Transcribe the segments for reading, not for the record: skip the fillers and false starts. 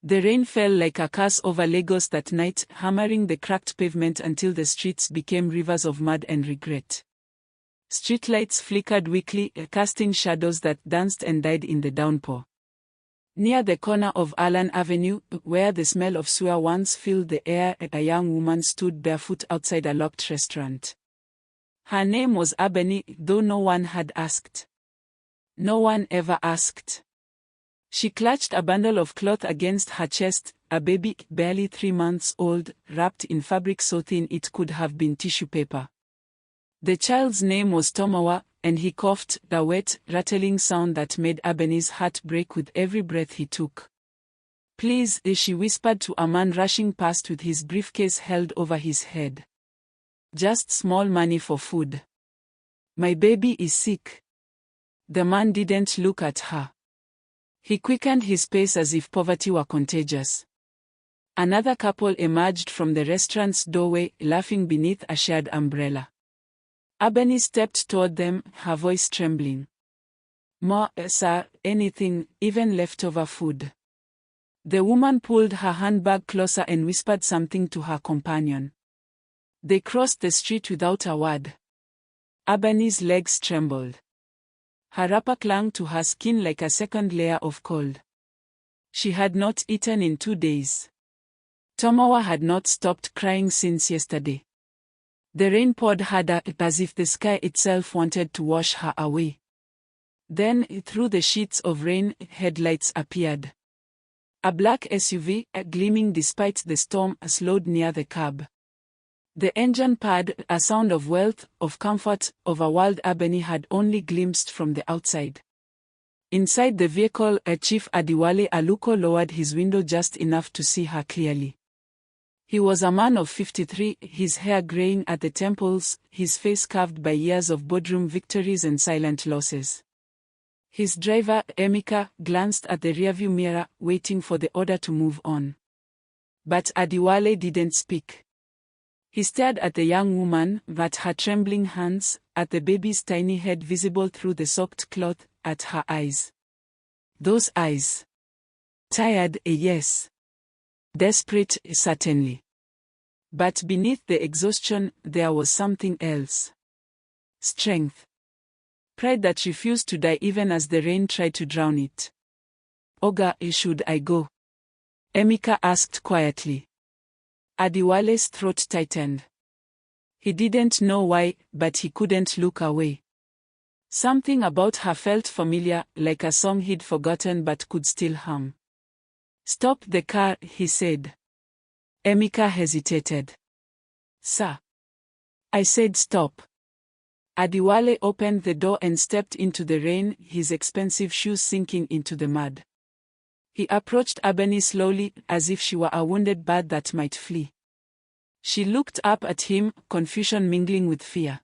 The rain fell like a curse over Lagos that night, hammering the cracked pavement until the streets became rivers of mud and regret. Streetlights flickered weakly, casting shadows that danced and died in the downpour. Near the corner of Allen Avenue, where the smell of sewer once filled the air, a young woman stood barefoot outside a locked restaurant. Her name was Ebony, though no one had asked. No one ever asked. She clutched a bundle of cloth against her chest, a baby, barely 3 months old, wrapped in fabric so thin it could have been tissue paper. The child's name was Tomowa, and he coughed, a wet, rattling sound that made Ebony's heart break with every breath he took. "Please," she whispered to a man rushing past with his briefcase held over his head. "Just small money for food. My baby is sick." The man didn't look at her. He quickened his pace as if poverty were contagious. Another couple emerged from the restaurant's doorway, laughing beneath a shared umbrella. Ebony stepped toward them, her voice trembling. "More, sir, anything, even leftover food." The woman pulled her handbag closer and whispered something to her companion. They crossed the street without a word. Ebony's legs trembled. Her wrapper clung to her skin like a second layer of cold. She had not eaten in 2 days. Tomowa had not stopped crying since yesterday. The rain poured harder, as if the sky itself wanted to wash her away. Then, through the sheets of rain, headlights appeared. A black SUV, gleaming despite the storm, slowed near the curb. The engine purred, a sound of wealth, of comfort, of a world Ebony had only glimpsed from the outside. Inside the vehicle, Chief Adewale Aluko lowered his window just enough to see her clearly. He was a man of 53, his hair graying at the temples, his face carved by years of boardroom victories and silent losses. His driver, Emeka, glanced at the rearview mirror, waiting for the order to move on. But Adewale didn't speak. He stared at the young woman, at her trembling hands, at the baby's tiny head visible through the soaked cloth, at her eyes. Those eyes. Tired, yes. Desperate, certainly. But beneath the exhaustion, there was something else. Strength. Pride that refused to die even as the rain tried to drown it. "Oga, should I go?" Emeka asked quietly. Adewale's throat tightened. He didn't know why, but he couldn't look away. Something about her felt familiar, like a song he'd forgotten but could still hum. "Stop the car," he said. Emeka hesitated. "Sir." "I said stop." Adewale opened the door and stepped into the rain, his expensive shoes sinking into the mud. He approached Ebony slowly, as if she were a wounded bird that might flee. She looked up at him, confusion mingling with fear.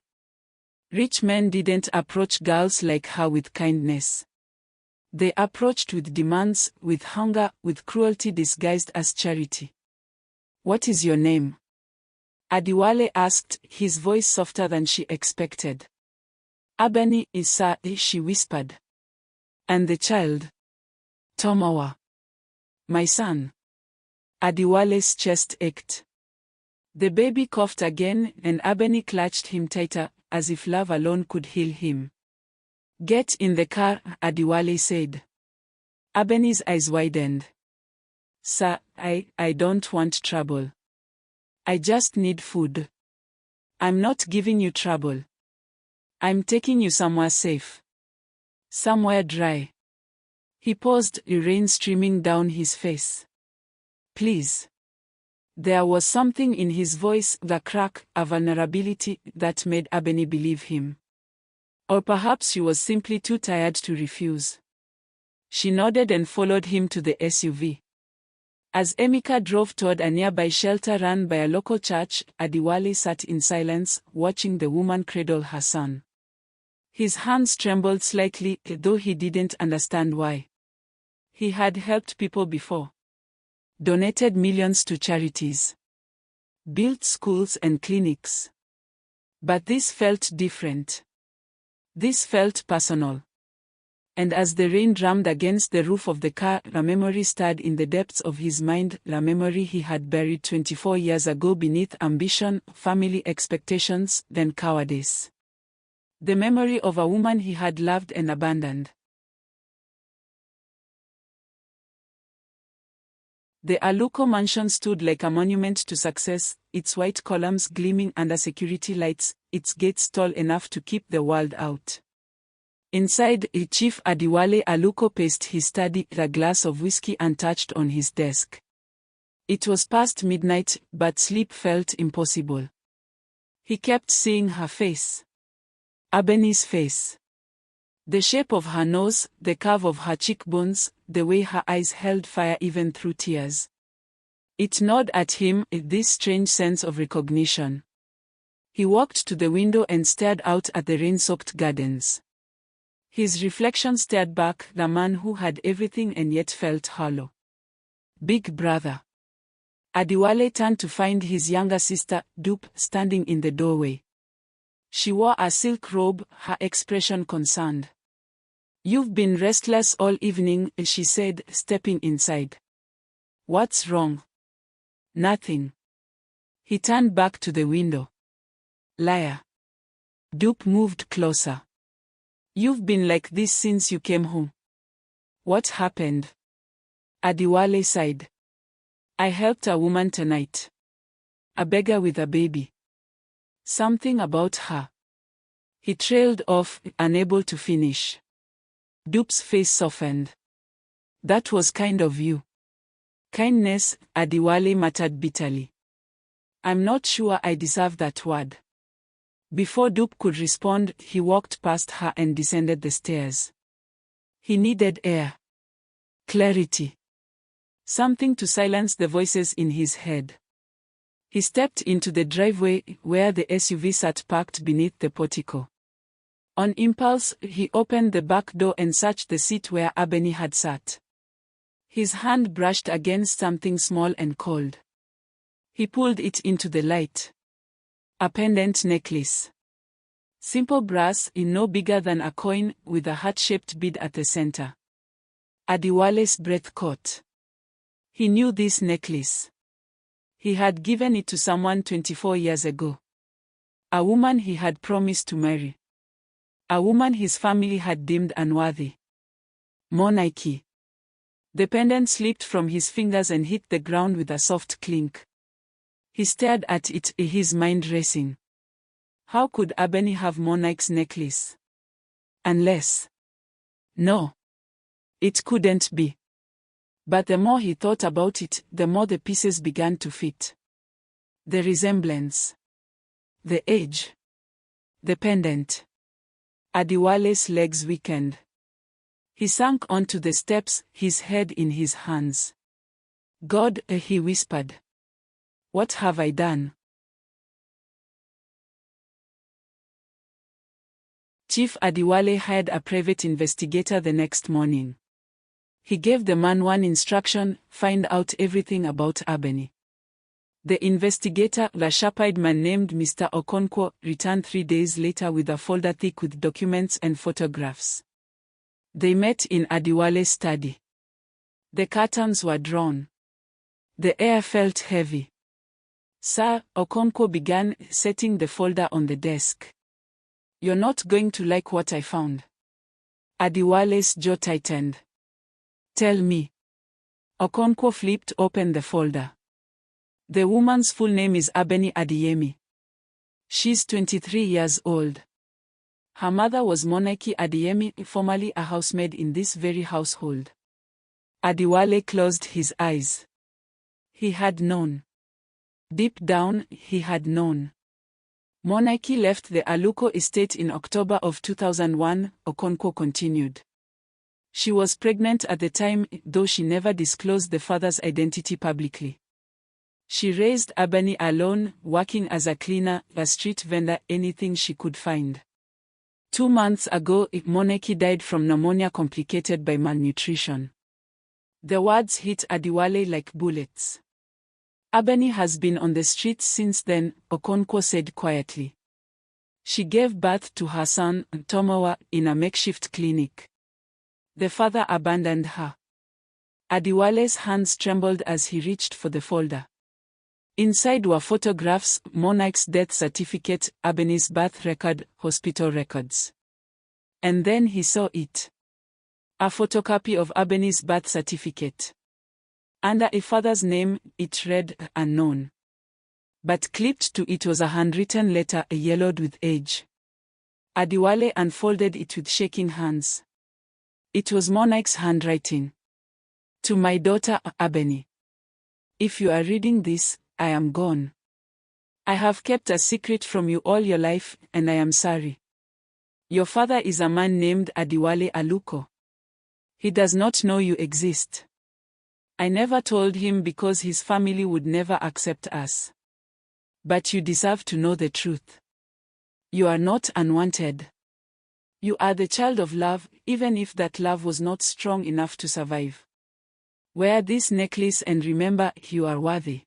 Rich men didn't approach girls like her with kindness. They approached with demands, with hunger, with cruelty disguised as charity. "What is your name?" Adewale asked, his voice softer than she expected. "Ebony, sir," she whispered. "And the child?" "Tomowa. My son." Adewale's chest ached. The baby coughed again, and Ebony clutched him tighter, as if love alone could heal him. "Get in the car," Adewale said. Ebony's eyes widened. "Sir, I don't want trouble. I just need food. I'm not giving you trouble. I'm taking you somewhere safe. Somewhere dry." He paused, rain streaming down his face. "Please." There was something in his voice, the crack, a vulnerability, that made Ebony believe him. Or perhaps she was simply too tired to refuse. She nodded and followed him to the SUV. As Emeka drove toward a nearby shelter run by a local church, Adewale sat in silence, watching the woman cradle her son. His hands trembled slightly, though he didn't understand why. He had helped people before. Donated millions to charities. Built schools and clinics. But this felt different. This felt personal. And as the rain drummed against the roof of the car, a memory stirred in the depths of his mind, a memory he had buried 24 years ago beneath ambition, family expectations, then cowardice. The memory of a woman he had loved and abandoned. The Aluko mansion stood like a monument to success, its white columns gleaming under security lights, its gates tall enough to keep the world out. Inside, Chief Adewale Aluko paced his study, a glass of whiskey untouched on his desk. It was past midnight, but sleep felt impossible. He kept seeing her face. Ebony's face. The shape of her nose, the curve of her cheekbones, the way her eyes held fire even through tears. It gnawed at him, this strange sense of recognition. He walked to the window and stared out at the rain-soaked gardens. His reflection stared back, the man who had everything and yet felt hollow. Big brother. Adewale turned to find his younger sister, Dupe, standing in the doorway. She wore a silk robe, her expression concerned. "You've been restless all evening," she said, stepping inside. "What's wrong?" "Nothing." He turned back to the window. "Liar." Dupe moved closer. "You've been like this since you came home." "What happened?" Adewale sighed. "I helped a woman tonight. A beggar with a baby. Something about her." He trailed off, unable to finish. Dupe's face softened. "That was kind of you." "Kindness," Adewale muttered bitterly. "I'm not sure I deserve that word." Before Dupe could respond, he walked past her and descended the stairs. He needed air. Clarity. Something to silence the voices in his head. He stepped into the driveway, where the SUV sat parked beneath the portico. On impulse, he opened the back door and searched the seat where Ebony had sat. His hand brushed against something small and cold. He pulled it into the light. A pendant necklace. Simple brass, no bigger than a coin, with a heart-shaped bead at the center. Adewale's breath caught. He knew this necklace. He had given it to someone 24 years ago. A woman he had promised to marry. A woman his family had deemed unworthy. Monarchy. The pendant slipped from his fingers and hit the ground with a soft clink. He stared at it, his mind racing. How could Ebony have Monarch's necklace? Unless... No. It couldn't be. But the more he thought about it, the more the pieces began to fit. The resemblance. The age. The pendant. Adewale's legs weakened. He sank onto the steps, his head in his hands. "God," he whispered. "What have I done?" Chief Adewale hired a private investigator the next morning. He gave the man one instruction: find out everything about Ebony. The investigator, a sharp-eyed man named Mr. Okonkwo, returned 3 days later with a folder thick with documents and photographs. They met in Adewale's study. The curtains were drawn. The air felt heavy. "Sir," Okonkwo began, setting the folder on the desk. "You're not going to like what I found." Adewale's jaw tightened. "Tell me." Okonkwo flipped open the folder. The woman's full name is Ebony Adeyemi. She's 23 years old. Her mother was Monarchy Adeyemi, formerly a housemaid in this very household. Adewale closed his eyes. He had known. Deep down, he had known. Monarchy left the Aluko estate in October of 2001, Okonkwo continued. She was pregnant at the time, though she never disclosed the father's identity publicly. She raised Ebony alone, working as a cleaner, a street vendor, anything she could find. 2 months ago, Monarchy died from pneumonia complicated by malnutrition. The words hit Adewale like bullets. Ebony has been on the streets since then, Okonkwo said quietly. She gave birth to her son, Tomowa, in a makeshift clinic. The father abandoned her. Adewale's hands trembled as he reached for the folder. Inside were photographs, Monarch's death certificate, Abeni's birth record, hospital records. And then he saw it. A photocopy of Abeni's birth certificate. Under a father's name, it read, unknown. But clipped to it was a handwritten letter, yellowed with age. Adewale unfolded it with shaking hands. It was Monarch's handwriting. To my daughter, Abeni. If you are reading this, I am gone. I have kept a secret from you all your life, and I am sorry. Your father is a man named Adewale Aluko. He does not know you exist. I never told him because his family would never accept us. But you deserve to know the truth. You are not unwanted. You are the child of love, even if that love was not strong enough to survive. Wear this necklace and remember, you are worthy.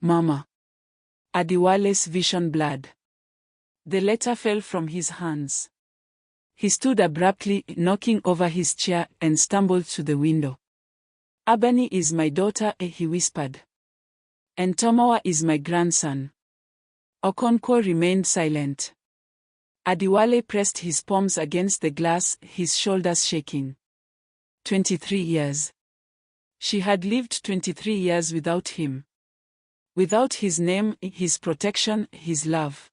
Mama. Adewale's vision blurred. The letter fell from his hands. He stood abruptly, knocking over his chair, and stumbled to the window. Abeni is my daughter, he whispered. And Tomowa is my grandson. Okonkwo remained silent. Adewale pressed his palms against the glass, his shoulders shaking. 23 years. She had lived 23 years without him. Without his name, his protection, his love.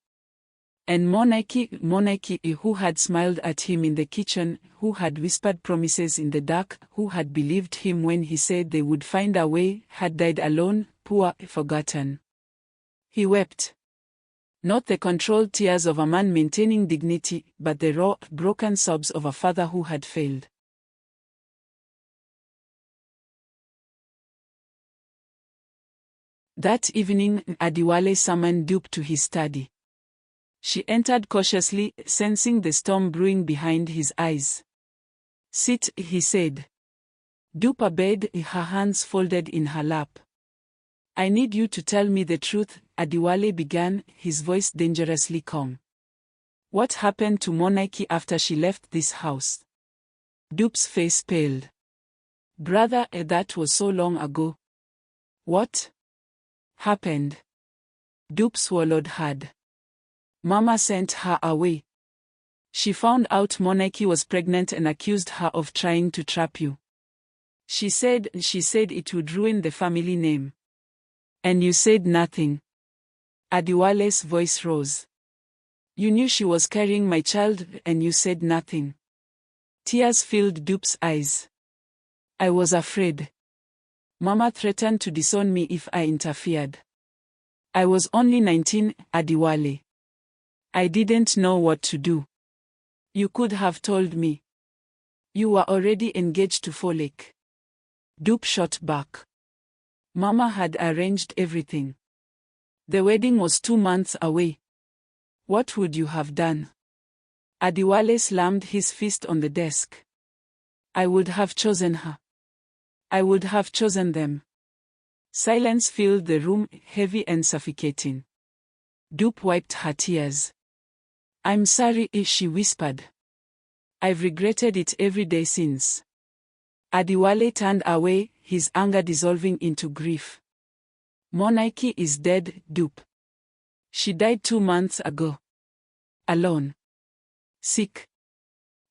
And Monarch, who had smiled at him in the kitchen, who had whispered promises in the dark, who had believed him when he said they would find a way, had died alone, poor, forgotten. He wept. Not the controlled tears of a man maintaining dignity, but the raw, broken sobs of a father who had failed. That evening, Adewale summoned Dupe to his study. She entered cautiously, sensing the storm brewing behind his eyes. Sit, he said. Dupe obeyed, her hands folded in her lap. I need you to tell me the truth, Adewale began, his voice dangerously calm. What happened to Monarch after she left this house? Dupe's face paled. Brother, that was so long ago. What happened? Dupe swallowed hard. Mama sent her away. She found out Monarch was pregnant and accused her of trying to trap you. She said it would ruin the family name. And you said nothing. Adewale's voice rose. You knew she was carrying my child, and you said nothing. Tears filled Dupe's eyes. I was afraid. Mama threatened to disown me if I interfered. I was only 19, Adewale. I didn't know what to do. You could have told me. You were already engaged to Folek. Dupe shot back. Mama had arranged everything. The wedding was 2 months away. What would you have done? Adewale slammed his fist on the desk. I would have chosen her. I would have chosen them. Silence filled the room, heavy and suffocating. Dupe wiped her tears. I'm sorry, she whispered. I've regretted it every day since. Adewale turned away, his anger dissolving into grief. Monarch is dead, Dupe. She died 2 months ago. Alone. Sick.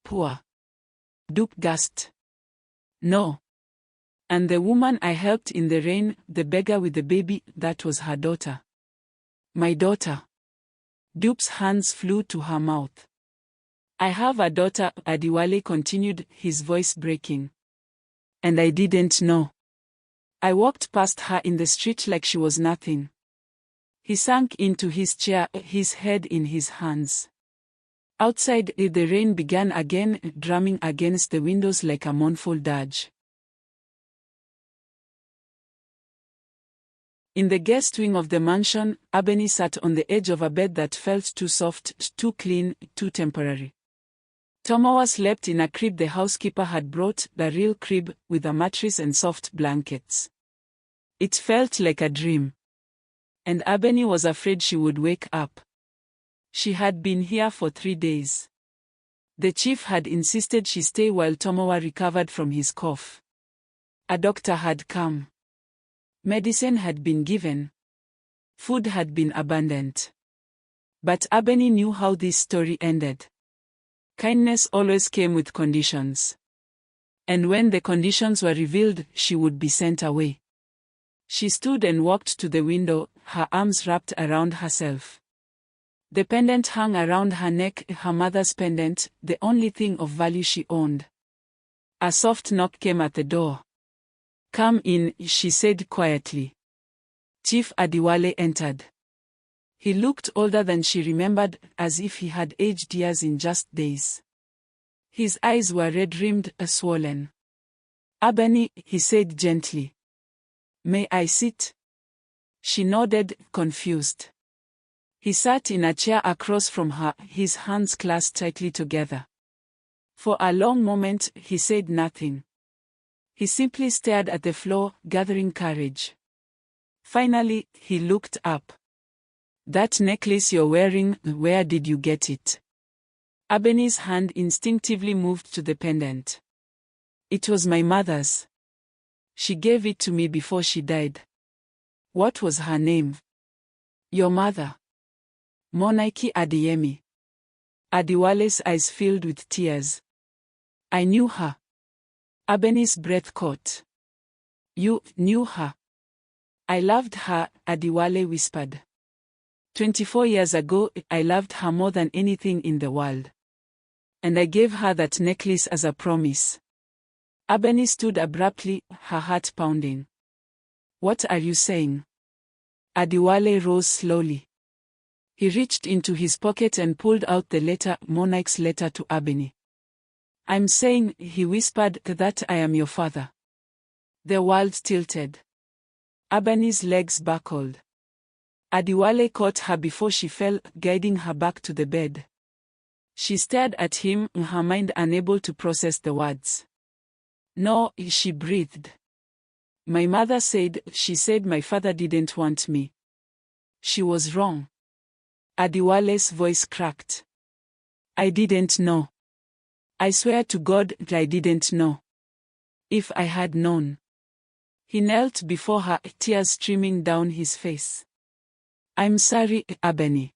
Poor. Dupe gasped. No. And the woman I helped in the rain, the beggar with the baby, that was her daughter. My daughter. Dupe's hands flew to her mouth. I have a daughter, Adewale continued, his voice breaking. And I didn't know. I walked past her in the street like she was nothing. He sank into his chair, his head in his hands. Outside, the rain began again, drumming against the windows like a mournful dirge. In the guest wing of the mansion, Abeni sat on the edge of a bed that felt too soft, too clean, too temporary. Tomowa slept in a crib the housekeeper had brought, the real crib, with a mattress and soft blankets. It felt like a dream. And Abeni was afraid she would wake up. She had been here for 3 days. The chief had insisted she stay while Tomowa recovered from his cough. A doctor had come. Medicine had been given. Food had been abundant. But Abeni knew how this story ended. Kindness always came with conditions. And when the conditions were revealed, she would be sent away. She stood and walked to the window, her arms wrapped around herself. The pendant hung around her neck, her mother's pendant, the only thing of value she owned. A soft knock came at the door. "Come in," she said quietly. Chief Adewale entered. He looked older than she remembered, as if he had aged years in just days. His eyes were red-rimmed, swollen. "Abeni," he said gently. "May I sit?" She nodded, confused. He sat in a chair across from her, his hands clasped tightly together. For a long moment, he said nothing. He simply stared at the floor, gathering courage. Finally, he looked up. "That necklace you're wearing, where did you get it?" Abeni's hand instinctively moved to the pendant. "It was my mother's. She gave it to me before she died." "What was her name?" "Your mother. Monaiki Adeyemi." Adewale's eyes filled with tears. "I knew her." Abeni's breath caught. "You knew her?" "I loved her," Adewale whispered. 24 years ago, I loved her more than anything in the world. And I gave her that necklace as a promise." Abeni stood abruptly, her heart pounding. "What are you saying?" Adewale rose slowly. He reached into his pocket and pulled out the letter, Monarch's letter to Abeni. "I'm saying," he whispered, "that I am your father." The world tilted. Abeni's legs buckled. Adewale caught her before she fell, guiding her back to the bed. She stared at him, her mind unable to process the words. "No," she breathed. "My mother said," she said, "my father didn't want me." "She was wrong." Adewale's voice cracked. "I didn't know. I swear to God, I didn't know. If I had known." He knelt before her, tears streaming down his face. "I'm sorry, Abeni.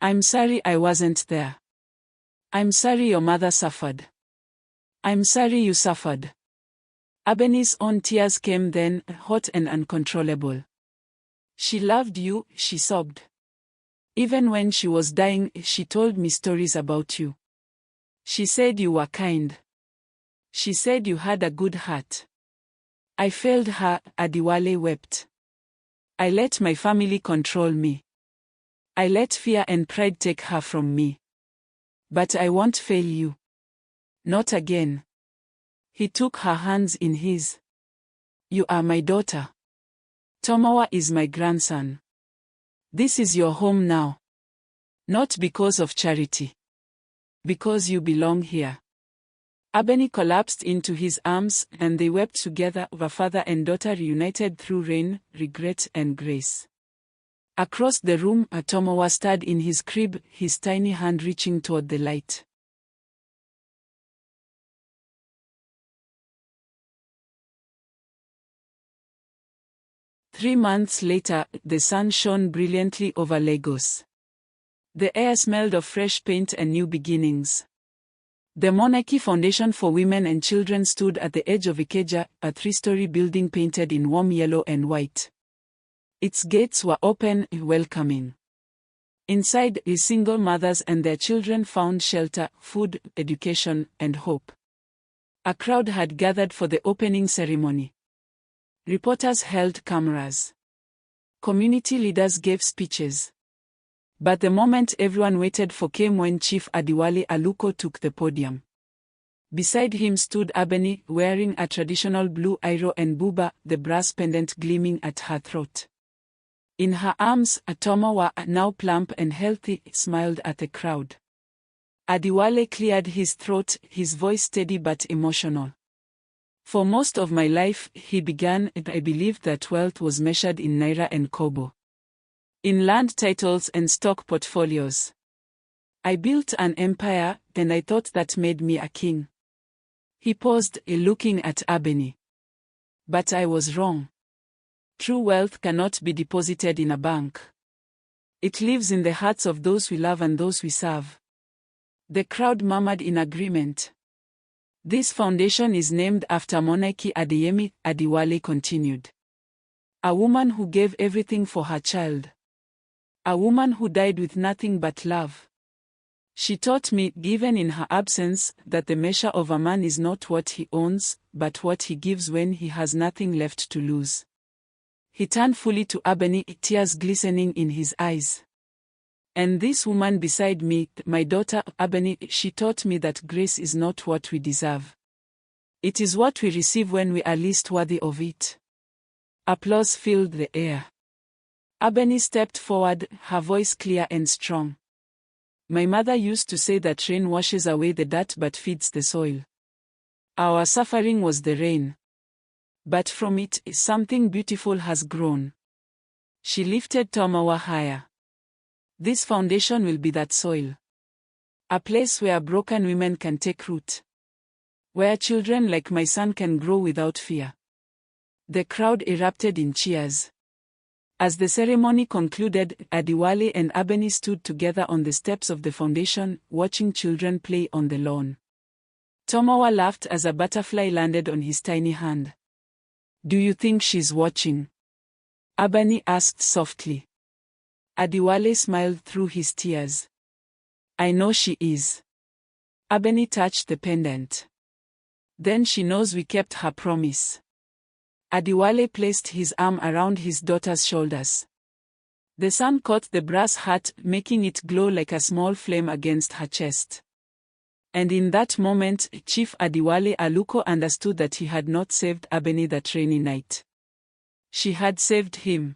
I'm sorry I wasn't there. I'm sorry your mother suffered. I'm sorry you suffered." Abeni's own tears came then, hot and uncontrollable. "She loved you," she sobbed. "Even when she was dying, she told me stories about you. She said you were kind. She said you had a good heart." "I failed her," Adewale wept. "I let my family control me. I let fear and pride take her from me. But I won't fail you. Not again." He took her hands in his. "You are my daughter. Tomowa is my grandson. This is your home now. Not because of charity. Because you belong here." Abeni collapsed into his arms, and they wept together, a father and daughter reunited through rain, regret, and grace. Across the room, Tomowa stood in his crib, his tiny hand reaching toward the light. Three months later, the sun shone brilliantly over Lagos. The air smelled of fresh paint and new beginnings. The Monarchy Foundation for Women and Children stood at the edge of Ikeja, a three-story building painted in warm yellow and white. Its gates were open, welcoming. Inside, single mothers and their children found shelter, food, education, and hope. A crowd had gathered for the opening ceremony. Reporters held cameras. Community leaders gave speeches. But the moment everyone waited for came when Chief Adewale Aluko took the podium. Beside him stood Abeni, wearing a traditional blue iro and buba, the brass pendant gleaming at her throat. In her arms, Tomowa, now plump and healthy, smiled at the crowd. Adewale cleared his throat, his voice steady but emotional. "For most of my life," he began, "I believed that wealth was measured in naira and kobo. In land titles and stock portfolios. I built an empire, and I thought that made me a king. He paused, looking at Ebony. But I was wrong. True wealth cannot be deposited in a bank. It lives in the hearts of those we love and those we serve. The crowd murmured in agreement. This foundation is named after Monarchy Adeyemi, Adewale continued. A woman who gave everything for her child. A woman who died with nothing but love. She taught me, even in her absence, that the measure of a man is not what he owns, but what he gives when he has nothing left to lose. He turned fully to Ebony, tears glistening in his eyes. And this woman beside me, my daughter, Ebony, she taught me that grace is not what we deserve. It is what we receive when we are least worthy of it. Applause filled the air. Ebony stepped forward, her voice clear and strong. My mother used to say that rain washes away the dirt but feeds the soil. Our suffering was the rain. But from it, something beautiful has grown. She lifted Tomawa higher. This foundation will be that soil. A place where broken women can take root. Where children like my son can grow without fear. The crowd erupted in cheers. As the ceremony concluded, Adewale and Ebony stood together on the steps of the foundation, watching children play on the lawn. Tomawa laughed as a butterfly landed on his tiny hand. Do you think she's watching? Ebony asked softly. Adewale smiled through his tears. I know she is. Ebony touched the pendant. Then she knows we kept her promise. Adewale placed his arm around his daughter's shoulders. The sun caught the brass heart, making it glow like a small flame against her chest. And in that moment, Chief Adewale Aluko understood that he had not saved Ebony that rainy night. She had saved him.